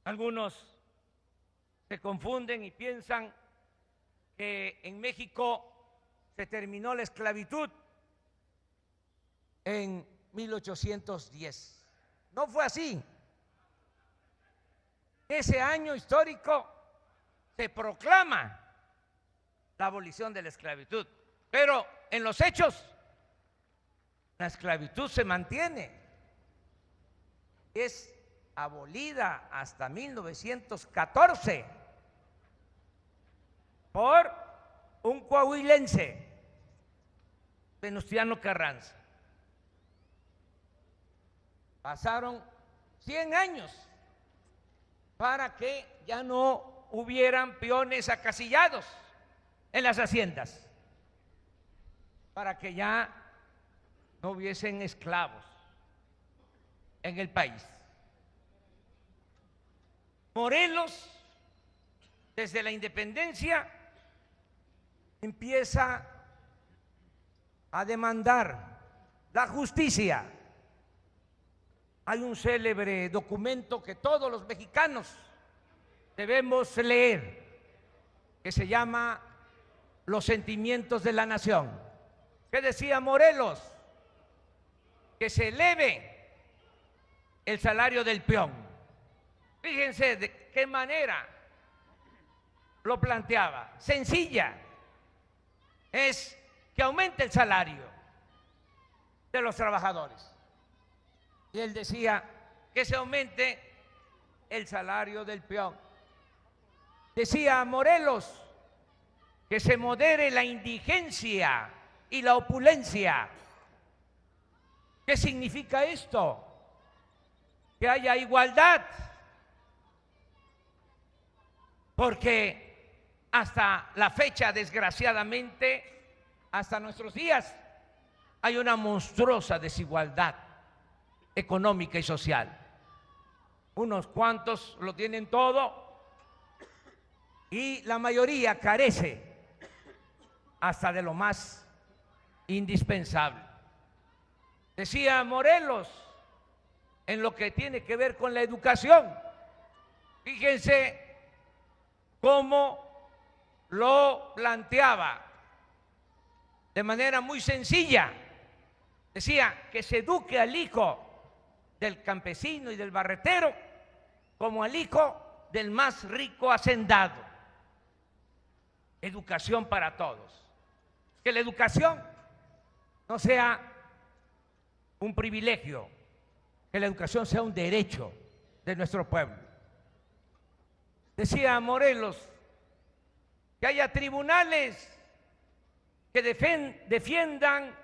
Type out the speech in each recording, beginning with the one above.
Algunos se confunden y piensan que en México se terminó la esclavitud en 1810. No fue así. Ese año histórico se proclama la abolición de la esclavitud, pero en los hechos la esclavitud se mantiene. Es abolida hasta 1914 por un coahuilense, Venustiano Carranza. Pasaron 100 años para que ya no hubieran peones acasillados en las haciendas, para que ya no hubiesen esclavos en el país. Morelos, desde la independencia, empieza a demandar la justicia. Hay un célebre documento que todos los mexicanos debemos leer, que se llama Los Sentimientos de la Nación. ¿Qué decía Morelos? Que se eleve el salario del peón. Fíjense de qué manera lo planteaba. Sencilla. Es que aumente el salario de los trabajadores. Y él decía que se aumente el salario del peón. Decía Morelos que se modere la indigencia y la opulencia. ¿Qué significa esto? Que haya igualdad. Porque hasta la fecha, desgraciadamente, hasta nuestros días, hay una monstruosa desigualdad económica y social. Unos cuantos lo tienen todo y la mayoría carece hasta de lo más indispensable. Decía Morelos, en lo que tiene que ver con la educación, fíjense cómo lo planteaba de manera muy sencilla. Decía que se eduque al hijo del campesino y del barretero como al hijo del más rico hacendado. Educación para todos. Que la educación no sea un privilegio, que la educación sea un derecho de nuestro pueblo. Decía Morelos que haya tribunales que defiendan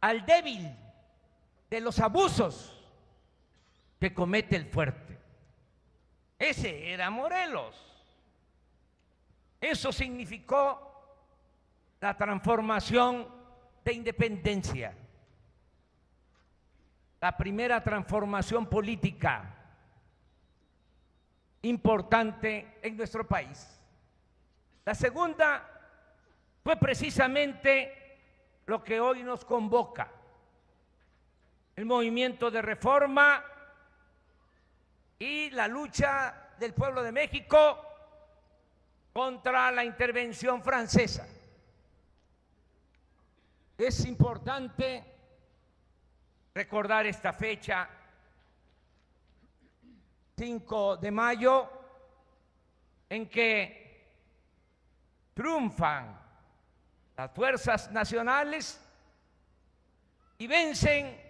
al débil de los abusos que comete el fuerte. Ese era Morelos. Eso significó la transformación de independencia, la primera transformación política importante en nuestro país. La segunda fue precisamente lo que hoy nos convoca, el movimiento de reforma y la lucha del pueblo de México contra la intervención francesa. Es importante recordar esta fecha, 5 de mayo, en que triunfan las fuerzas nacionales y vencen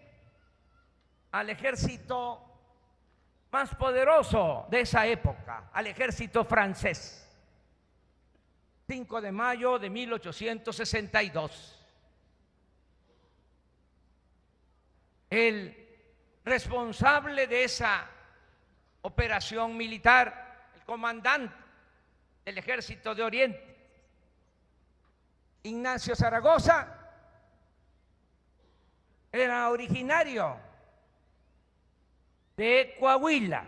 al ejército más poderoso de esa época, al ejército francés. 5 de mayo de 1862. El responsable de esa operación militar, el comandante del Ejército de Oriente, Ignacio Zaragoza, era originario de Coahuila,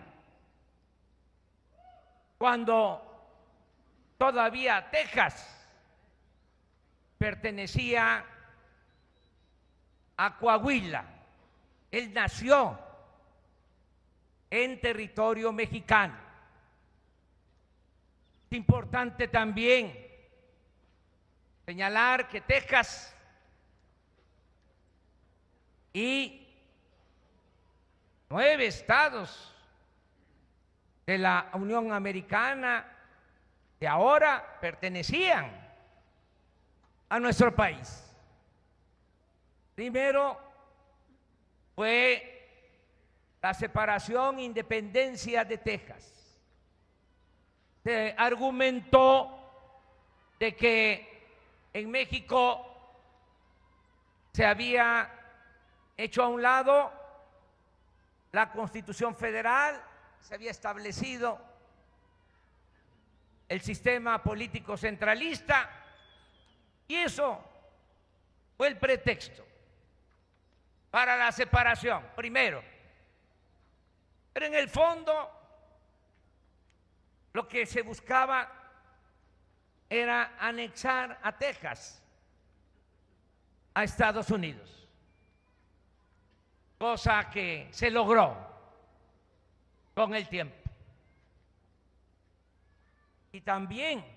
cuando todavía Texas pertenecía a Coahuila. Él nació en territorio mexicano. Es importante también señalar que Texas y 9 estados de la Unión Americana que ahora pertenecían a nuestro país. Primero fue la separación e independencia de Texas. Se argumentó de que en México se había hecho a un lado la Constitución Federal, se había establecido el sistema político centralista y eso fue el pretexto para la separación, primero. Pero en el fondo lo que se buscaba era anexar a Texas a Estados Unidos, cosa que se logró con el tiempo. Y también